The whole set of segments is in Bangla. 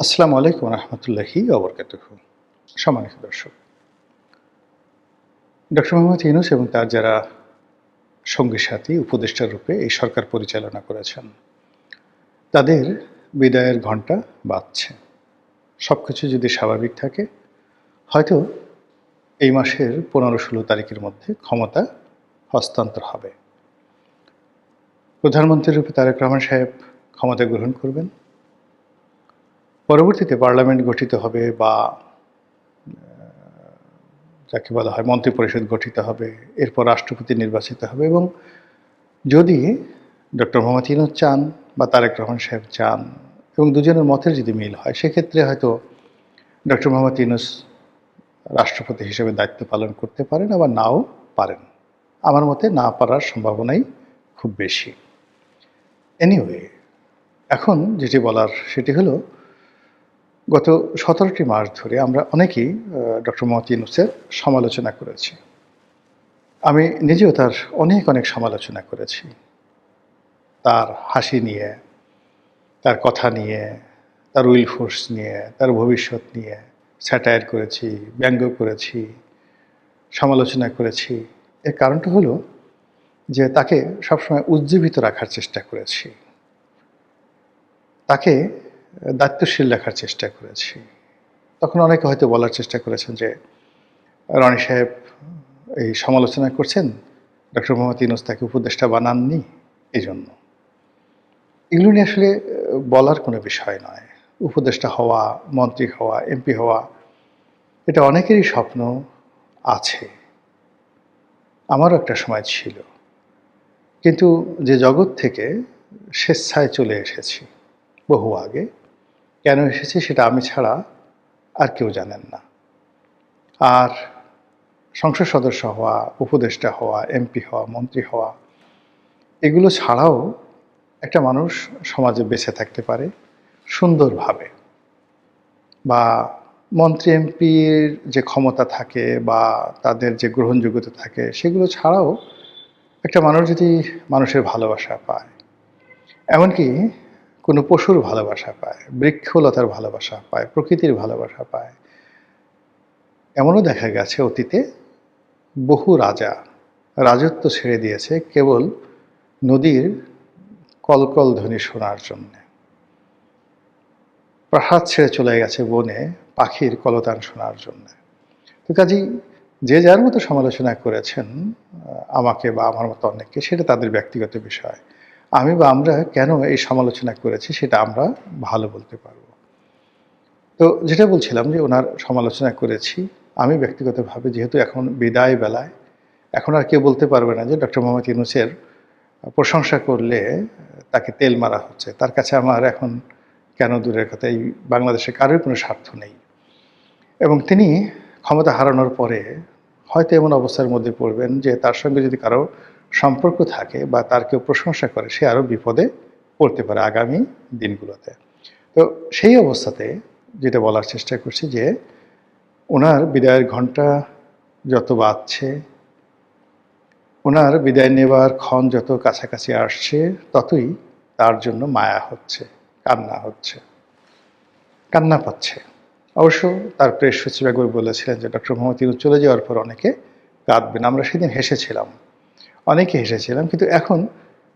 আসসালামু আলাইকুম রহমতুল্লাহি ওবরকাতুহু। সম্মানিত দর্শক, ডক্টর মোহাম্মদ ইউনূস এবং তার যারা সঙ্গী সাথী উপদেষ্টা রূপে এই সরকার পরিচালনা করেছেন, তাদের বিদায়ের ঘণ্টা বাজছে। সব কিছু যদি স্বাভাবিক থাকে, হয়তো এই মাসের 15-16 তারিখের মধ্যে ক্ষমতা হস্তান্তর হবে। প্রধানমন্ত্রী রূপে তারেক রহমান সাহেব ক্ষমতা গ্রহণ করবেন। পরবর্তীতে পার্লামেন্ট গঠিত হবে বা যাকে বলা হয় মন্ত্রিপরিষদ গঠিত হবে, এরপর রাষ্ট্রপতি নির্বাচিত হবে এবং যদি ডক্টর মোহাম্মদ ইউনূস চান বা তারেক রহমান সাহেব চান এবং দুজনের মতের যদি মিল হয়, সেক্ষেত্রে হয়তো ডক্টর মোহাম্মদ ইউনূস রাষ্ট্রপতি হিসেবে দায়িত্ব পালন করতে পারেন, আবার নাও পারেন। আমার মতে না পারার সম্ভাবনাই খুব বেশি। এনিওয়ে, এখন যেটি বলার সেটি হলো, গত 17টি মাস ধরে আমরা অনেকেই ডক্টর মোহাম্মদ ইউনূসের সমালোচনা করেছি। আমি নিজেও তার অনেক সমালোচনা করেছি। তার হাসি নিয়ে, তার কথা নিয়ে, তার উইল ফোর্স নিয়ে, তার ভবিষ্যৎ নিয়ে স্যাটায়ার করেছি, ব্যঙ্গ করেছি, সমালোচনা করেছি। এর কারণটা হলো যে তাকে সবসময় উজ্জীবিত রাখার চেষ্টা করেছি, তাকে দায়িত্বশীল রাখার চেষ্টা করেছি। তখন অনেকে হয়তো বলার চেষ্টা করেছেন যে রনি সাহেব এই সমালোচনা করছেন, ডক্টর মোহাম্মদ ইউনূস তাকে উপদেষ্টা বানাননি, এই জন্য। এগুলো নিয়ে আসলে বলার কোনো বিষয় নয়। উপদেষ্টা হওয়া, মন্ত্রী হওয়া, এমপি হওয়া, এটা অনেকেরই স্বপ্ন আছে। আমারও একটা সময় ছিল, কিন্তু যে জগৎ থেকে স্বেচ্ছায় চলে এসেছি বহু আগে, কেন এসেছি সেটা আমি ছাড়া আর কেউ জানেন না। আর সংসদ সদস্য হওয়া, উপদেষ্টা হওয়া, এমপি হওয়া, মন্ত্রী হওয়া, এগুলো ছাড়াও একটা মানুষ সমাজে বেঁচে থাকতে পারে সুন্দরভাবে, বা মন্ত্রী এমপির যে ক্ষমতা থাকে বা তাদের যে গ্রহণযোগ্যতা থাকে, সেগুলো ছাড়াও একটা মানুষ যদি মানুষের ভালোবাসা পায়, এমনকি কোনো পশুর ভালোবাসা পায়, বৃক্ষলতার ভালোবাসা পায়, প্রকৃতির ভালোবাসা পায়, এমনও দেখা গেছে অতীতে বহু রাজা রাজত্ব ছেড়ে দিয়েছে কেবল নদীর কলকল ধ্বনি শোনার জন্যে। প্রাসাদ ছেড়ে চলে গেছে বনে পাখির কলতান শোনার জন্য। তো কাজেই যে যার মতো সমালোচনা করেছেন আমাকে বা আমার মতো অনেককে, সেটা তাদের ব্যক্তিগত বিষয়। আমি বা আমরা কেন এই সমালোচনা করেছি সেটা আমরা ভালো বলতে পারবো। তো যেটা বলছিলাম যে ওনার সমালোচনা করেছি আমি ব্যক্তিগতভাবে, যেহেতু এখন বিদায় বেলায়, এখন আর কেউ বলতে পারবে না যে ডক্টর মোহাম্মদ ইউনূসের প্রশংসা করলে তাকে তেল মারা হচ্ছে। তার কাছে আমার এখন কেন দূরের কথা, এই বাংলাদেশে কারোর কোনো স্বার্থ নেই। এবং তিনি ক্ষমতা হারানোর পরে হয়তো এমন অবস্থার মধ্যে পড়বেন যে তার সঙ্গে যদি কারো সম্পর্ক থাকে বা তার কেউ প্রশংসা করে, সে আরও বিপদে পড়তে পারে আগামী দিনগুলোতে। তো সেই অবস্থাতে যেটা বলার চেষ্টা করছি যে ওনার বিদায়ের ঘণ্টা যত বাজছে, ওনার বিদায় নেবার ক্ষণ যত কাছাকাছি আসছে, ততই তার জন্য মায়া হচ্ছে, কান্না হচ্ছে, কান্না পাচ্ছে। অবশ্য তার প্রেস সচিব একবার বলেছিলেন যে ডক্টর মোহাম্মদ ইউনূস চলে যাওয়ার পর অনেকে কাঁদবেন। আমরা সেদিন হেসেছিলাম, অনেকে হেসেছিলাম, কিন্তু এখন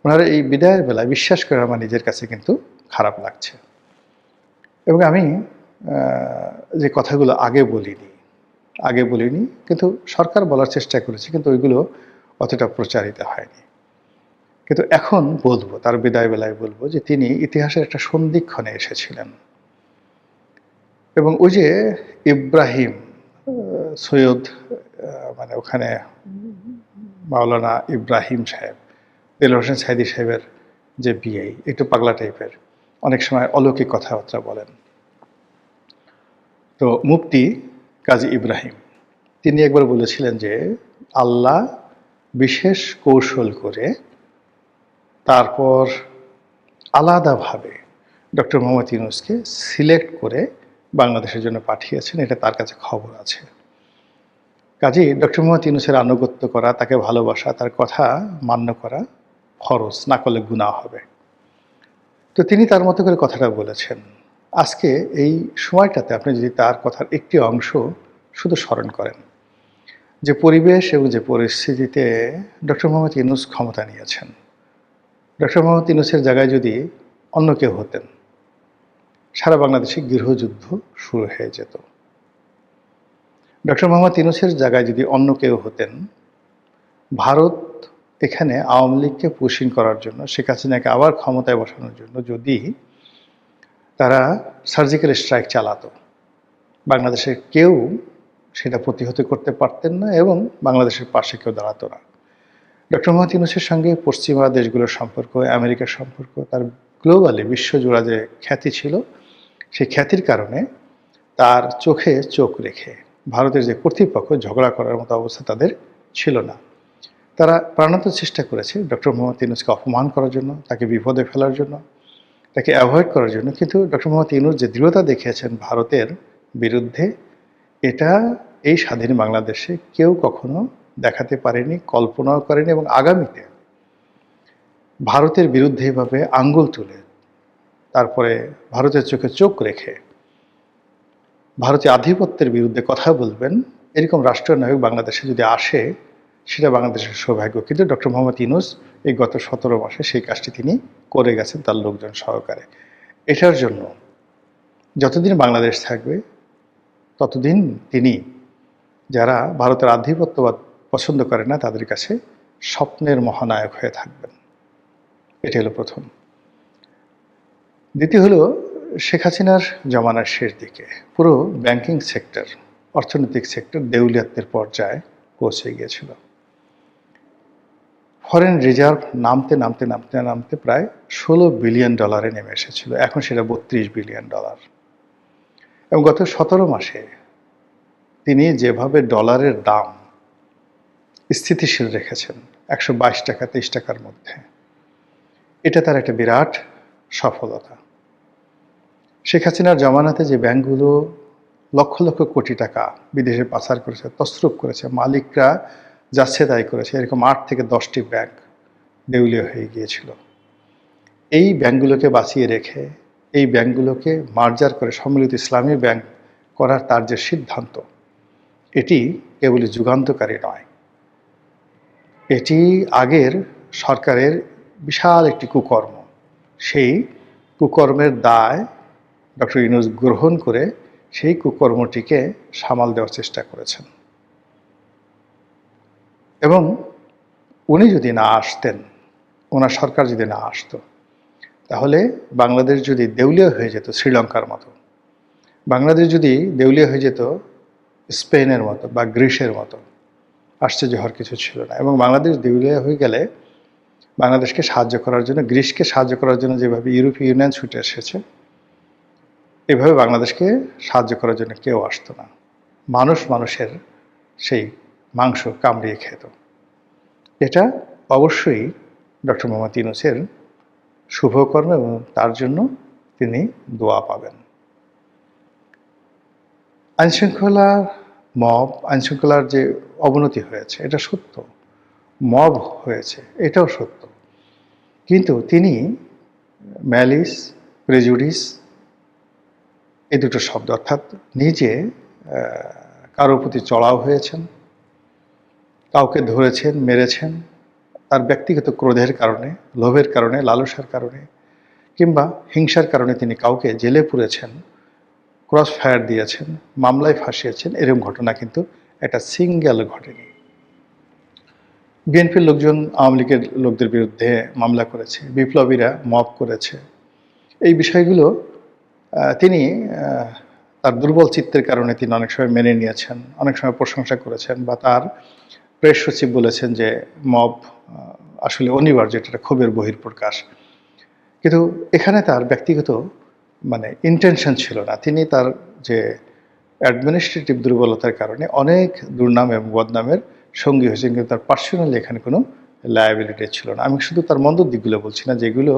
ওনার এই বিদায়ের বেলায় বিশ্বাস করে আমার নিজের কাছে কিন্তু খারাপ লাগছে। এবং আমি যে কথাগুলো আগে বলিনি, কিন্তু সরকার বলার চেষ্টা করেছে, কিন্তু ওইগুলো অতটা প্রচারিত হয়নি। কিন্তু এখন বলবো, তার বিদায় বেলায় বলবো যে তিনি ইতিহাসের একটা সন্ধিক্ষণে এসেছিলেন। এবং ওই যে ইব্রাহিম সৈয়দ, মানে ওখানে মাওলানা ইব্রাহিম সাহেব, দেলোয়ার হোসেন সাইদি সাহেবের যে বিয়ে, একটু পাগলা টাইপের, অনেক সময় অলৌকিক কথাবার্তা বলেন। তো মুফতি কাজী ইব্রাহিম, তিনি একবার বলেছিলেন যে আল্লাহ বিশেষ কৌশল করে তারপর আলাদাভাবে ডক্টর মোহাম্মদ ইউনূসকে সিলেক্ট করে বাংলাদেশের জন্য পাঠিয়েছেন, এটা তার কাছে খবর আছে। কাজেই ডক্টর মোহাম্মদ ইউনূসের আনুগত্য করা, তাকে ভালোবাসা, তার কথা মান্য করা ফরজ, না করলে গুনাহ হবে। তো তিনি তার মতো করে কথাটা বলেছেন। আজকে এই সময়টাতে আপনি যদি তার কথার একটি অংশ শুধু স্মরণ করেন, যে পরিবেশ এবং যে পরিস্থিতিতে ডক্টর মোহাম্মদ ইউনূস ক্ষমতা নিয়েছেন, ডক্টর মোহাম্মদ ইউনূসের জায়গায় যদি অন্য কেউ হতেন, সারা বাংলাদেশে গৃহযুদ্ধ শুরু হয়ে যেত। ডক্টর মোহাম্মদ ইউনূসের জায়গায় যদি অন্য কেউ হতেন, ভারত এখানে আওয়ামী লীগকে পুশিং করার জন্য, শেখ হাসিনাকে আবার ক্ষমতায় বসানোর জন্য যদি তারা সার্জিক্যাল স্ট্রাইক চালাতো, বাংলাদেশের কেউ সেটা প্রতিহত করতে পারতেন না এবং বাংলাদেশের পাশে কেউ দাঁড়াতো না। ডক্টর মোহাম্মদ ইউনূসের সঙ্গে পশ্চিমা দেশগুলোর সম্পর্ক, আমেরিকার সম্পর্ক, তার গ্লোবালি বিশ্বজোড়া যে খ্যাতি ছিল, সেই খ্যাতির কারণে তার চোখে চোখ রেখে ভারতের যে কর্তৃপক্ষ ঝগড়া করার মতো অবস্থা তাদের ছিল না। তারা প্রাণান্ত চেষ্টা করেছে ডক্টর মোহাম্মদ ইউনূসকে অপমান করার জন্য, তাকে বিপদে ফেলার জন্য, তাকে অ্যাভয়েড করার জন্য। কিন্তু ডক্টর মোহাম্মদ ইউনূস যে দৃঢ়তা দেখিয়েছেন ভারতের বিরুদ্ধে, এটা এই স্বাধীন বাংলাদেশে কেউ কখনো দেখাতে পারেনি, কল্পনাও করেনি। এবং আগামীতে ভারতের বিরুদ্ধে এভাবে আঙ্গুল তুলে, তারপরে ভারতের চোখে চোখ রেখে ভারতীয় আধিপত্যের বিরুদ্ধে কথা বলবেন, এরকম রাষ্ট্রনায়ক বাংলাদেশে যদি আসে, সেটা বাংলাদেশের সৌভাগ্য। কিন্তু ডক্টর মোহাম্মদ ইউনূস এই গত 17 মাসে সেই কাজটি তিনি করে গেছেন তার লোকজন সহকারে। এটার জন্য যতদিন বাংলাদেশ থাকবে ততদিন তিনি, যারা ভারতের আধিপত্যবাদ পছন্দ করে না, তাদের কাছে স্বপ্নের মহানায়ক হয়ে থাকবেন। এটা হলো প্রথম। দ্বিতীয় হলো, শেখ হাসিনার জমানার শেষ দিকে পুরো ব্যাংকিং সেক্টর, অর্থনৈতিক সেক্টর দেউলিয়াত্বের পর্যায়ে পৌঁছে গিয়েছিল। ফরেন রিজার্ভ নামতে নামতে নামতে নামতে প্রায় $16 বিলিয়ন নেমে এসেছিল। এখন সেটা $32 বিলিয়ন। এবং গত 17 মাসে তিনি যেভাবে ডলারের দাম স্থিতিশীল রেখেছেন 122 টাকা 23 টাকার মধ্যে, এটা তার একটা বিরাট সফলতা। শেখ হাসিনার জমানাতে যে ব্যাংকগুলো লক্ষ লক্ষ কোটি টাকা বিদেশে পাচার করেছে, তছরূপ করেছে, মালিকরা যাচ্ছে তাই করেছে, এরকম 8 থেকে 10টি ব্যাংক দেউলিয়া হয়ে গিয়েছিল। এই ব্যাংকগুলোকে বাঁচিয়ে রেখে, এই ব্যাংকগুলোকে মার্জার করে সম্মিলিত ইসলামী ব্যাংক করার তার যে সিদ্ধান্ত, এটি কেবলই যুগান্তকারী নয়, এটি আগের সরকারের বিশাল একটি কুকর্ম। সেই কুকর্মের দায় ডক্টর ইউনূস গ্রহণ করে সেই কুকর্মটিকে সামাল দেওয়ার চেষ্টা করেছেন। এবং উনি যদি না আসতেন, ওনার সরকার যদি না আসতো, তাহলে বাংলাদেশ যদি দেউলিয়া হয়ে যেত শ্রীলঙ্কার মতো, বাংলাদেশ যদি দেউলিয়া হয়ে যেত স্পেনের মতো বা গ্রিসের মতো, আশ্চর্য হওয়ার কিছু ছিল না। এবং বাংলাদেশ দেউলিয়া হয়ে গেলে বাংলাদেশকে সাহায্য করার জন্য, গ্রিসকে সাহায্য করার জন্য যেভাবে ইউরোপীয় ইউনিয়ন ছুটে এসেছে, এভাবে বাংলাদেশকে সাহায্য করার জন্য কেউ আসতো না। মানুষ মানুষের সেই মাংস কামড়িয়ে খেত। এটা অবশ্যই ডক্টর মোহাম্মদ ইউনূসের শুভকর্ম এবং তার জন্য তিনি দোয়া পাবেন। আইনশৃঙ্খলার যে অবনতি হয়েছে এটা সত্য, মব হয়েছে এটাও সত্য, কিন্তু তিনি ম্যালিস, প্রেজুডিস, এই দুটো শব্দ, অর্থাৎ নিজে কারোর প্রতি চড়াও হয়েছেন, কাউকে ধরেছেন, মেরেছেন, তার ব্যক্তিগত ক্রোধের কারণে, লোভের কারণে, লালসার কারণে কিংবা হিংসার কারণে তিনি কাউকে জেলে পুরেছেন, ক্রস ফায়ার দিয়েছেন, মামলায় ফাঁসিয়েছেন, এরকম ঘটনা কিন্তু একটা সিঙ্গেল ঘটেনি। বিএনপির লোকজন আওয়ামী লীগের লোকদের বিরুদ্ধে মামলা করেছে, বিপ্লবীরা মব করেছে। এই বিষয়গুলো তিনি তার দুর্বল চিত্তের কারণে তিনি অনেক সময় মেনে নিয়েছেন, অনেক সময় প্রশংসা করেছেন, বা তার প্রেস সচিব বলেছেন যে মব আসলে অনিবার্য, এটা ক্ষোভের বহিঃপ্রকাশ। কিন্তু এখানে তার ব্যক্তিগত ইন্টেনশন ছিল না। তিনি তার যে অ্যাডমিনিস্ট্রেটিভ দুর্বলতার কারণে অনেক দুর্নাম এবং বদনামের সঙ্গী হয়েছেন, কিন্তু তার পার্সোনালি এখানে কোনো লায়াবিলিটি ছিল না। আমি শুধু তার মন্দ দিকগুলো বলছি না, যেগুলো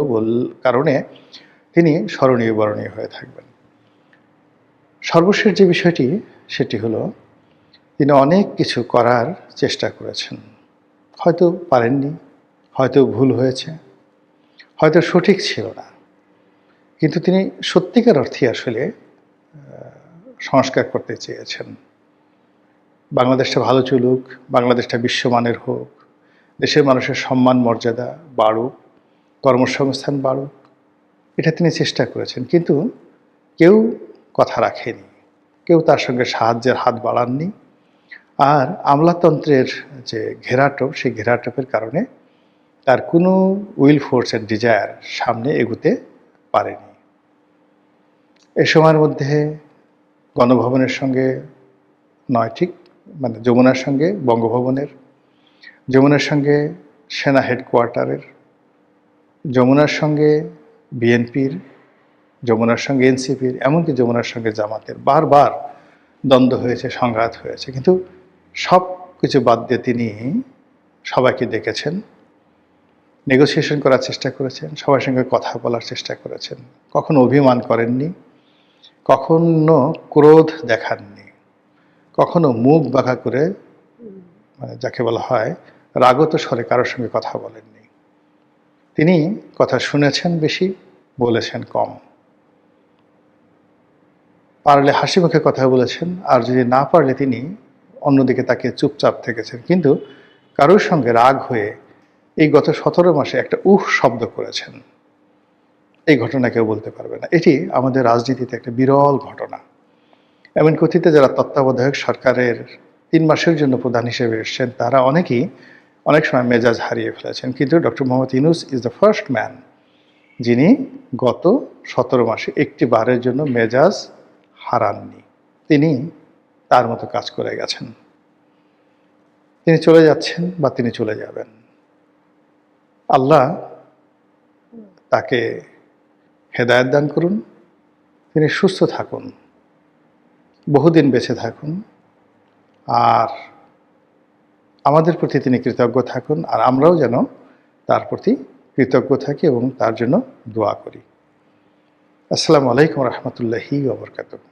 কারণে তিনি স্মরণীয় বরণীয় হয়ে থাকবেন। সর্বশেষ যে বিষয়টি, সেটি হলো তিনি অনেক কিছু করার চেষ্টা করেছেন, হয়তো পারেননি, হয়তো ভুল হয়েছে, হয়তো সঠিক ছিল না, কিন্তু তিনি সত্যিকার অর্থে আসলে সংস্কার করতে চেয়েছেন। বাংলাদেশটা ভালো চলুক, বাংলাদেশটা বিশ্বমানের হোক, দেশের মানুষের সম্মান মর্যাদা বাড়ুক, কর্মসংস্থান বাড়ুক, এটা তিনি চেষ্টা করেছেন। কিন্তু কেউ কথা রাখেনি, কেউ তার সঙ্গে সাহায্যের হাত বাড়াননি। আর আমলাতন্ত্রের যে ঘেরাটোপ, সেই ঘেরাটোপের কারণে তার কোনো উইল ফোর্স অ্যান্ড ডিজায়ার সামনে এগুতে পারেনি। এ সময়ের মধ্যে গণভবনের সঙ্গে নয় ঠিক, মানে যমুনার সঙ্গে বঙ্গভবনের, যমুনার সঙ্গে সেনা হেডকোয়ার্টারের, যমুনার সঙ্গে বিএনপির, যমুনার সঙ্গে এনসিপির, এমনকি যমুনার সঙ্গে জামাতের বারবার দ্বন্দ্ব হয়েছে, সংঘাত হয়েছে। কিন্তু সব কিছু বাদ দিয়ে তিনি সবাইকে ডেকেছেন, নেগোসিয়েশন করার চেষ্টা করেছেন, সবার সঙ্গে কথা বলার চেষ্টা করেছেন। কখনো অভিমান করেননি, কখনো ক্রোধ দেখাননি, কখনো মুখ বাঁকা করে, মানে যাকে বলা হয় রাগত স্বরে কারোর সঙ্গে কথা বলেননি। তিনি কথা শুনেছেন বেশি, বলেছেন কম। পারলে হাসি মুখে কথা বলেছেন, আর যদি না পারলে তিনি অন্যদিকে তাকে চুপচাপ থেকেছেন। কিন্তু কারোর সঙ্গে রাগ হয়ে এই গত 17 মাসে একটা শব্দ করেছেন, এই ঘটনা কেউ বলতে পারবে না। এটি আমাদের রাজনীতিতে একটা বিরল ঘটনা। এমন কথিত যারা তত্ত্বাবধায়ক সরকারের 3 মাসের জন্য প্রধান হিসেবে এসছেন, তারা অনেকেই অনেক সময় মেজাজ হারিয়ে ফেলেছেন। কিন্তু doctor Mohammad Yunus is the first man যিনি গত 17 মাসে একটি বারের জন্য মেজাজ হারাননি। তিনি তার মতো কাজ করে গেছেন। তিনি চলে যাচ্ছেন বা তিনি চলে যাবেন। আল্লাহ তাকে হেদায়েত দান করুন, তিনি সুস্থ থাকুন, বহুদিন বেঁচে থাকুন, আর আমাদের প্রতি তিনি কৃতজ্ঞ থাকুন, আর আমরাও যেন তার প্রতি কৃতজ্ঞ থাকি এবং তার জন্য দোয়া করি। আসসালামু আলাইকুম রহমতুল্লাহি ওয়া বারাকাতুহু।